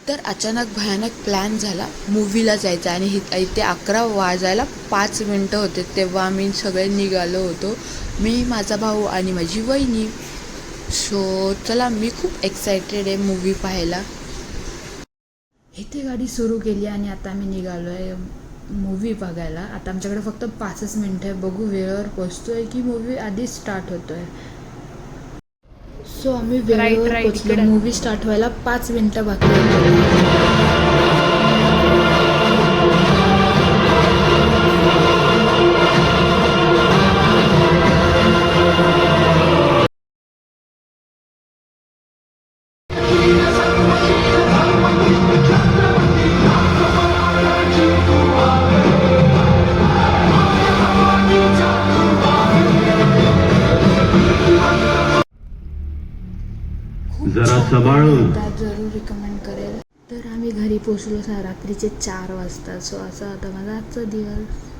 तर अचानक भयानक प्लॅन झाला मूवीला जायचा आणि इथे 11 वाजायला 5 मिनटं होते तेव्हा आम्ही सगळे निघालो होतो, मी, माझा भाऊ आणि माझी वहिनी. सो चला, मी खूप एक्सायटेड आहे मूवी पाहायला. इथे गाडी सुरू केली आणि आता आम्ही निघालो आहे मूवी बघायला. आता आमच्याकडे फक्त 5च मिनटं आहे, बघू वेळेवर पोचतो आहे की मूवी आधीच स्टार्ट होतो आहे. सो आम्ही वेळेवर पोचलो, मूवी स्टार्ट व्हायला 5 मिनटं बाकी होते. जरा सांभाळून. जरूर रिकमेंड करेल. तर आम्ही घरी पोचलो रात्रीचे 4 वाजता. सो असा आता माझा आजचा दिवस.